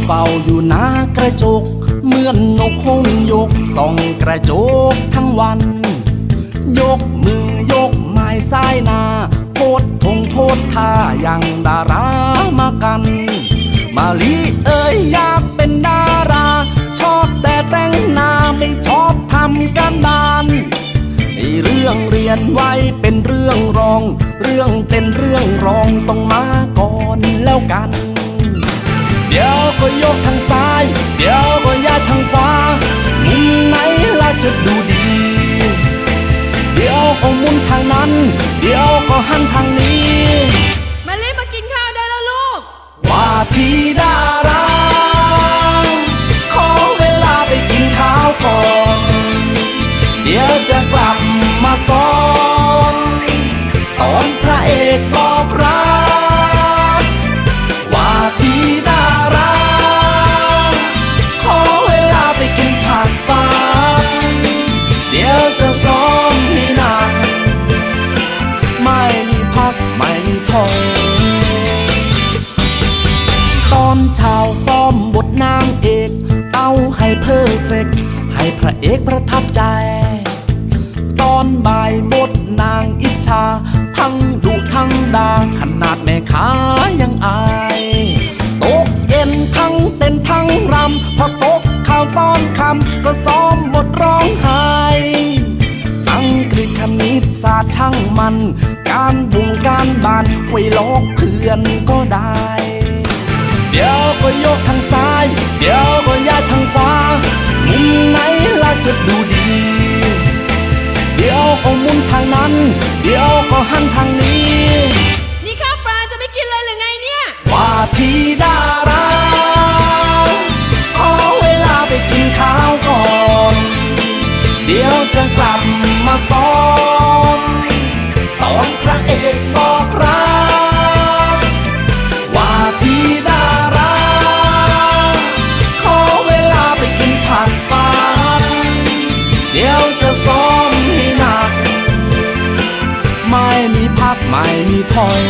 เฝ้าอยู่หน้ากระจกเหมือนนกหงส์ยกส่องกระจกทั้งวันยกมือยกไม้ซ้ายหน้าโพดทงโพดท่าอย่างดารามากันมาลีเอ้ยอยากเป็นดาราชอบแต่แต่งหน้าไม่ชอบทำการบ้านเรื่องเรียนไว้เป็นเรื่องรองเรื่องเต้นเรื่องรองต้องมาก่อนแล้วกันเดี๋ยวก็ยกทางซ้ายเดี๋ยวก็ย้ายทางขวามุมไหนล่ะจะดูดีเดี๋ยวก็มุนทางนั้นเดี๋ยวก็หันทางนี้มารีบมากินข้าวได้แล้วลูกว่าที่ดาราขอเวลาไปกินข้าวก่อนเดี๋ยวจะกลับมาซ้อมตอนพระเอกบอกรักว่าที่ดาราขอเวลาไปกินผักฟางเดี๋ยวจะซ้อมให้หนักไม่มีพักไม่มีถอยตอนเช้าซ้อมบทนางเอกเอาให้เพอร์เฟกต์ให้พระเอกประทับใจตอนบ่ายบทนางอิจฉาทั้งดุทั้งด่าขนาดแม่ค้ายังอายตกเอ็นทั้งเต้นทั้งรำพอตกข่าวตอนคำก็ซ้อมบทร้องไห้อังกฤษคณิตศาสตร์ช่างมันการบุงการบานไว้ลอกเพื่อนก็ได้เดี๋ยวก็ยกทางซ้ายเดี๋ยวก็ย้ายทางขวามุมไหนล่ะจะดูดีเดี๋ยวก็มุนทางนั้นเดี๋ยวก็หันทางนี้นี่ข้าวปลาจะไม่กินเลยหรือไงเนี่ยว่าที่ดาราขอเวลาไปกินข้าวก่อนเดี๋ยวจะกลับมาซ้อมตอนพระเอกบอกรักว่าที่ดาราขอเวลาไปกินผัดฟางเดี๋ยวจะซ้อมให้หนักไม่มีพักไม่มีถอย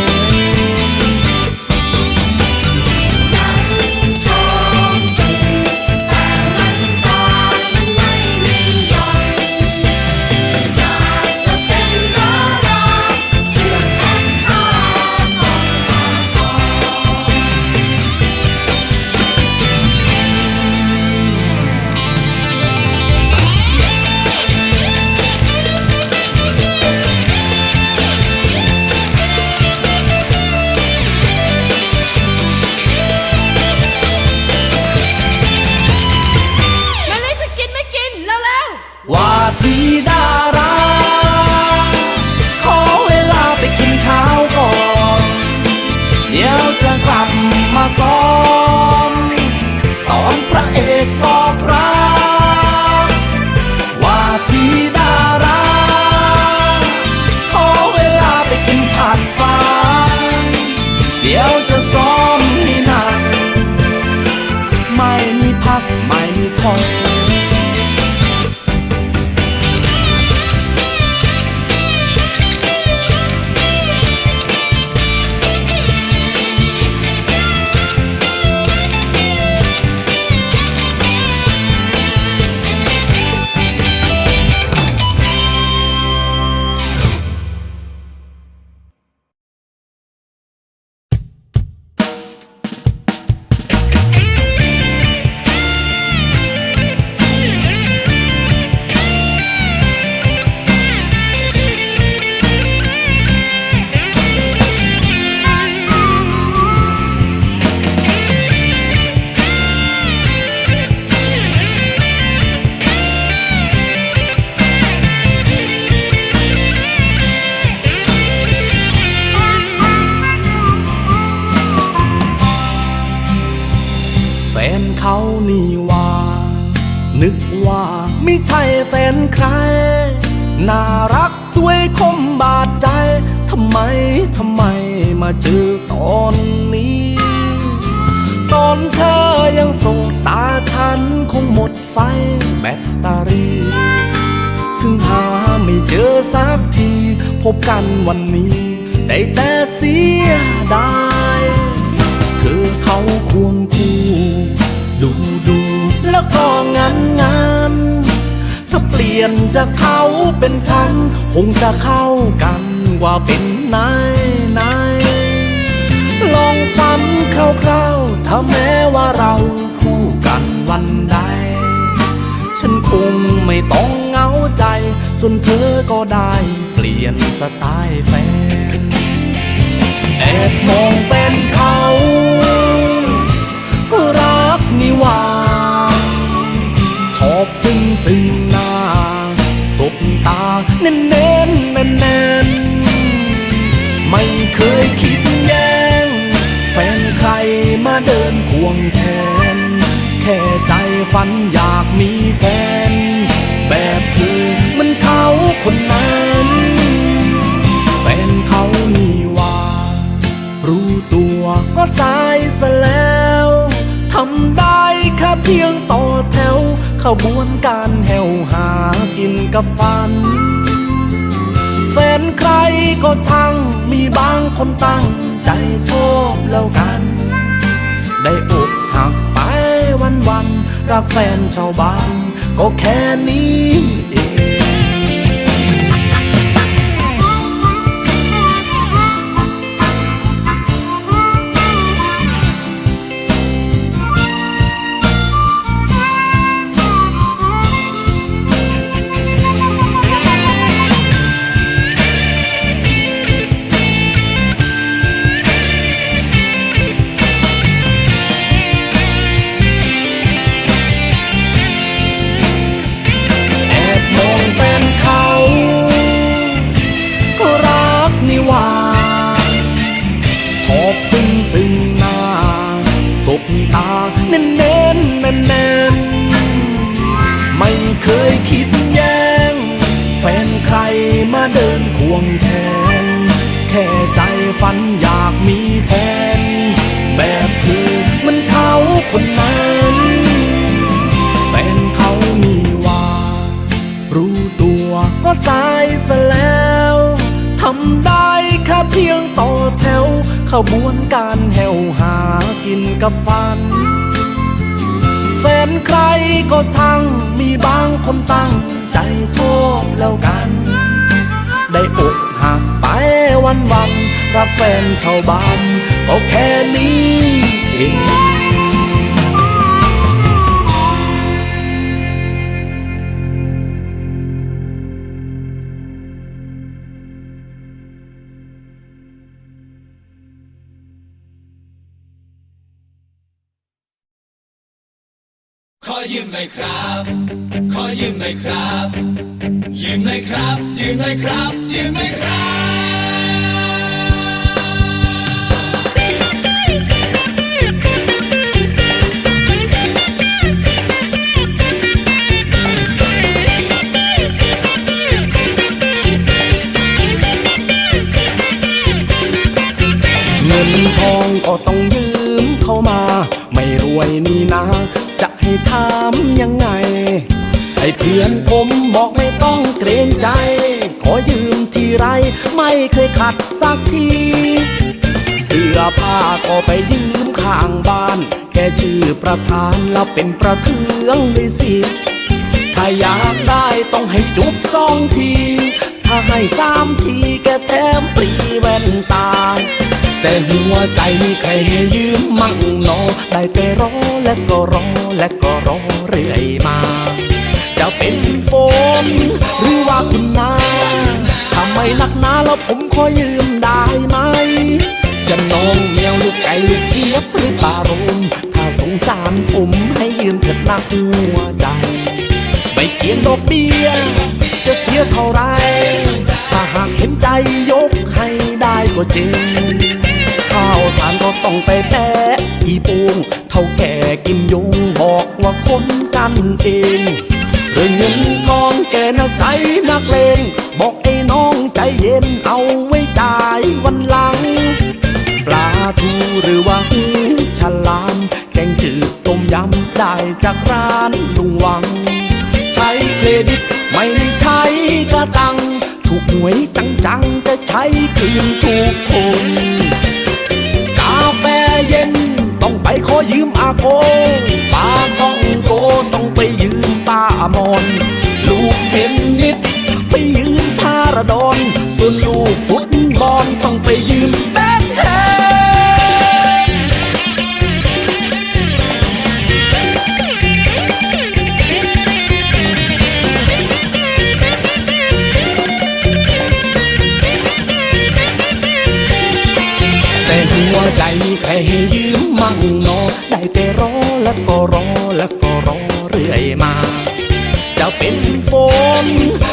ว่าที่ดาราขอเวลาไปกินข้าวก่อนเดี๋ยวจะกลับมาซ้อมตอนพระเอกบอกรักว่าที่ดาราขอเวลาไปกินผัดฟางเดี๋ยวจะซ้อมให้หนักไม่มีพักไม่มีถอยเขานี่ว่านึกว่าไม่ใช่แฟนใครน่ารักสวยคมบาดใจทำไมมาเจอตอนนี้ตอนเธอยังโสดตาฉันคงหมดไฟแบตเตอรี่ถึงหาไม่เจอสักทีพบกันวันนี้ได้แต่เสียดายเธอเขาควงคู่ ดูแล้วก็งานถ้าเปลี่ยนจากเขาเป็นฉันคงจะเข้ากันกว่าเป็นนายลองฝันคร่าวๆถ้าแม้ว่าเราคู่กันวันใดฉันคงไม่ต้องเหงาใจส่วนเธอก็ได้เปลี่ยนสไตล์แฟนแอบมองแฟนเขาก็รักนี่หว่าชอบซึ่งหน้าสบตาแน่นไม่เคยคิดแย่งแฟนใครมาเดินควงแขนแค่ใจฝันอยากมีแฟนแบบเธอมันเขาคนนั้นแฟนเขานี่ว่ารู้ตัวก็สายซะแล้วทำได้แค่เพียงต่อแถวขบวนการแหวหากินกับฝันแฟนใครก็ช่างมีบางคนตั้งใจชอบแล้วกันได้อกหักไปวันรักแฟนชาวบ้านก็แค่นี้เองซึ่งหน้าสบตาแน่นไม่เคยคิดแย่งแฟนใครมาเดินควงแขนแค่ใจฝันอยากมีแฟนแบบเธอมันเขาคนนั้นแฟนเขามีว่ารู้ตัวก็สายซะแล้วทำได้แค่เพียงต่อแถวขบวนการแหวหากินกับฝันแฟนใครก็ช่างมีบางคนตั้งใจชอบแล้วกันได้อกหักไปวันรักแฟนชาวบ้านก็แค่นี้เองขอยืมหน่อยครับขอยืมหน่อยครับยืมหน่อยครับยืมหน่อยครับยืมหน่อยครับเงินทองก็ต้องยืมเข้ามาไม่รวยนี่นะจะให้ถามยังไงให้เพื่อนผมบอกไม่ต้องเกรงใจขอยืมทีไรไม่เคยขัดสักทีเสื้อผ้าก็ไปยืมข้างบ้านแกชื่อประธานแล้วเป็นประเทืองด้วยสิถ้าอยากได้ต้องให้จุ๊บ2 ทีถ้าให้3 ทีแกแถมฟรีแว่นตาแต่หัวใจมีใครให้ยืมมั่งหนอได้แต่รอและก็รอและก็รอเรื่อยมาจะเป็นฝนหรือว่าคุณนาทำไมนักหนาแล้วผมขอยืมได้ไหมจะน้องแมวลูกไก่ลูกเจี๊ยบหรือปลาโรมถ้าสงสารผมให้ยืมเถิดนักหัวใจไม่เกี่ยงดอกเบี้ยจะเสียเท่าไรถ้าหากเห็นใจยกให้ได้ก็จริงข้าวสารก็ต้องไปแพ้อีปูงเท่าแก่กินยุงบอกว่าคนกันเองเรื่องเงินทองแกน่าใจนักเลงบอกไอ้น้องใจเย็นเอาไว้จ่ายวันหลังปลาทูหรือว่าหูฉลามแกงจืดต้มยำได้จากร้านลุงวังใช้เครดิตไม่ได้ใช้กระตังถูกหวยจังๆจะใช้คืนทุกคนกาแฟเย็นต้องไป ขอยืมอาโกปาท่องโกต้องไปยืมป้ามอนลูกเทนนิสไปยืมพาราดอนส่วนลูกฟุตบอลต้องไปยืมแบ็คแฮมแต่หัวใจมีใครให้ยืมมั่งนอได้แต่รอแล้วก็รอแล้วก็รอเรื่อยมาจะเป็นฝน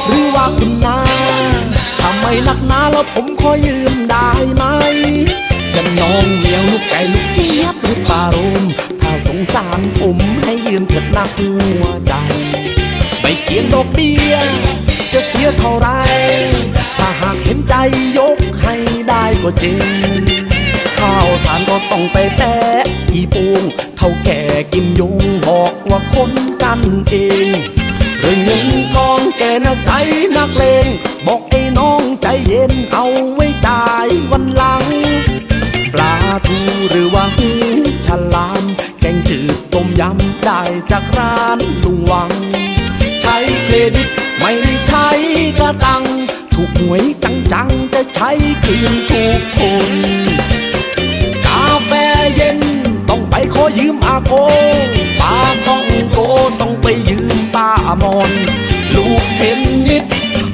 หรือว่าคุณนาถ้าไม่นักหนาแล้วผมขอยืมได้ไหมจะน้องเมียวลูกไก่ลูกเจี๊ยบหรือปลาโรมถ้าสงสารผมให้ยืมเถิดนักหัวใจไม่เกี่ยงดอกเบี้ยจะเสียเท่าไรถ้าหากเห็นใจยกให้ได้ก็เจงข้าวสารก็ต้องไปแตะอีปูงเท่าแก่กินยุงบอกว่าคนกันเองเรื่องเงินทองแกน่ะใจนักเลงบอกไอ้น้องใจเย็นเอาไว้จ่ายวันหลังปลาทูหรือว่าหูฉลามแกงจืดต้มยำได้จากร้านลุงวังใช้เครดิตไม่ได้ใช้กระตังถูกหวยจังๆแต่ใช้คืนทุกคนกาแฟเย็นต้องไปขอยืมอาโกปลาท่องโกต้องไปยืมป้ามอนลูกเทนนิส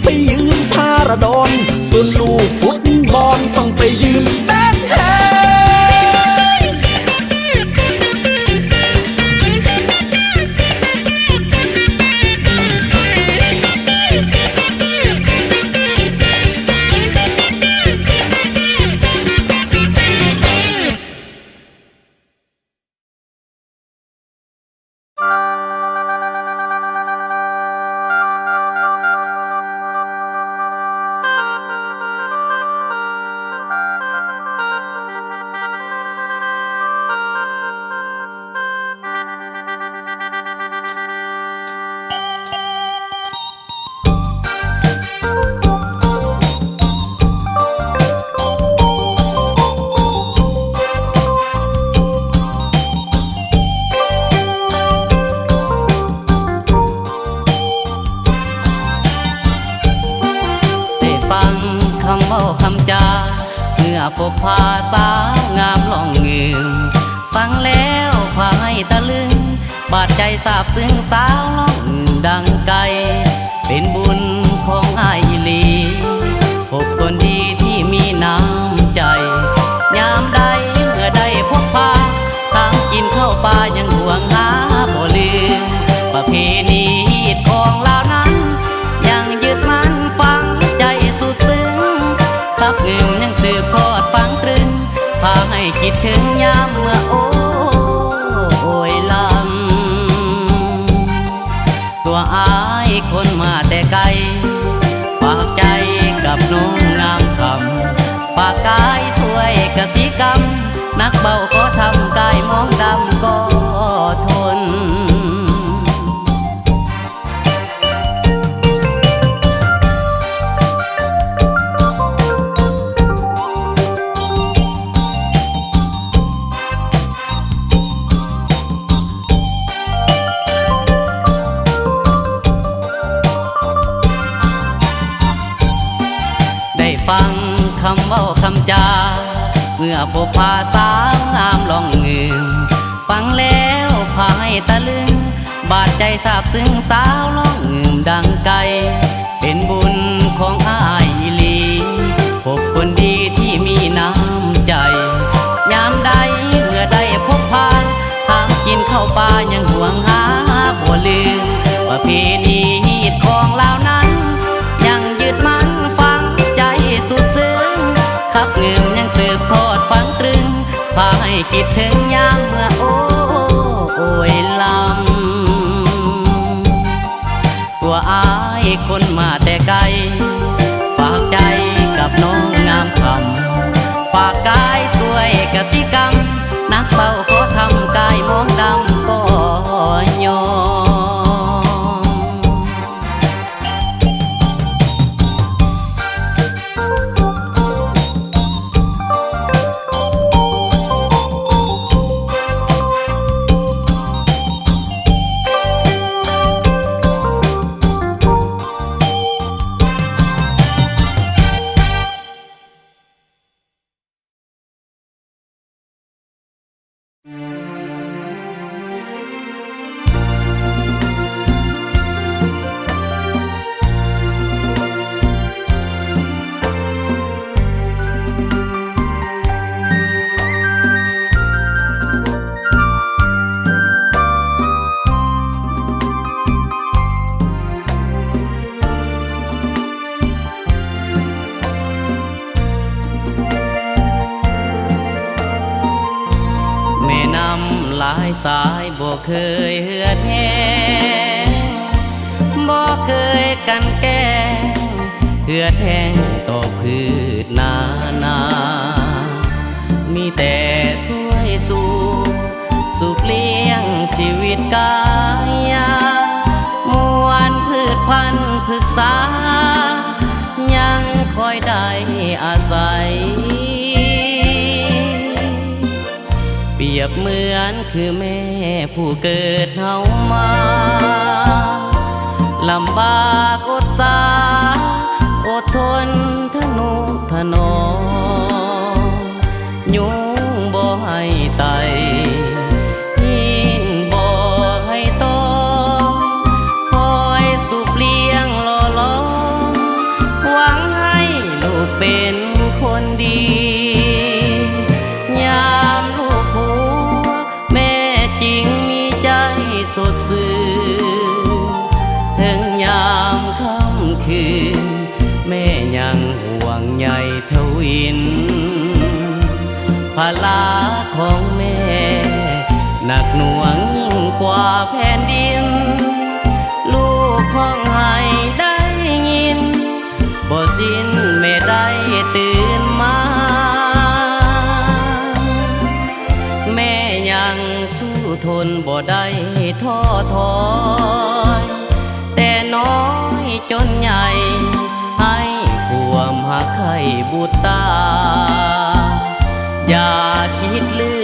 ไปยืมพาราดอนส่วนลูกฟุตบอลต้องไปยืมแบ็คแฮมคำจาเมื่อพบภาษางามล่องเงือฟังแล้วพาให้ตะลึงบาดใจซาบซึ้งสาวล่องดังไกลเป็นบุญของอ้ายอีหลีพบคนดีที่มีน้ำใจยามใดเมื่อได้พบพาทางกินข้าวปลายังห่วงหาบ่ลืมประเพณีของลาวนั้นยังยึดมั่นฝังใจสุดซึ้งทับเงินยังสืบทอดฝังตรึงพาให้คิดถึงยามเมื่อโอ้ยลำตัวอายคนมาแต่ไกลฝากใจกับน้องงามคำปากกายสวยกสิกรรมนักเบาก็ทำกายมองดำก็ทนฟังคำเว้าคำจาเมื่อพบภาษางามล่องเงือฟังแล้วพาให้ตะลึงบาดใจซาบซึ้งสาวล่องเงือดังไกลเป็นบุญของอ้ายอีหลีพบคนดีที่มีน้ำใจยามใดเมื่อได้พบพาทางกินข้าวปลายังห่วงหาบ่ลืมประเพณีของลาวนั้นยังยึดมั่นฝังใจสุดซึ้งขับเงินยังสืบทอดฝังตรึงพาให้คิดถึงยามเมื่อโอ้ยลำตัวอายคนมาแต่ไกลฝากใจกับน้องงามคำฝากกายสวยกสิกรรมนักเบาก็ทำกายมองดำก็ยอ สายบ่เคยเหือดแห้งบ่เคยกันแกล้งเหือดแห้งต่อพืชนามีแต่สวยสู่สุขเลี้ยงชีวิตกายมวลพืชพันธุ์พึกษายังคอยได้อาศัยเปรียบเหมือนคือแม่ผู้เกิดเฮามาลำบากอดสาอดทนทนุถนอมยุงบ่ให้ไตหินบ่ให้ตอมคอยสุขเลี้ยงหล่อล้อมหวังให้ลูกเป็นคนดียามลูกหัวแม่จริงมีใจสดชื่นถึงยามค่ำคืนแม่ยังห่วงใยทวินภาระของแม่หนักหน่วงยิ่งกว่าแผ่นดินลูกของให้ได้ยินบ่สิ้นแม่ได้ตื่นมาแม่ยังสู้ทนบ่ได้ท้อถอยแต่น้อยจนใหญ่ให้ความหักไข่บุตรตาอย่าคิดลื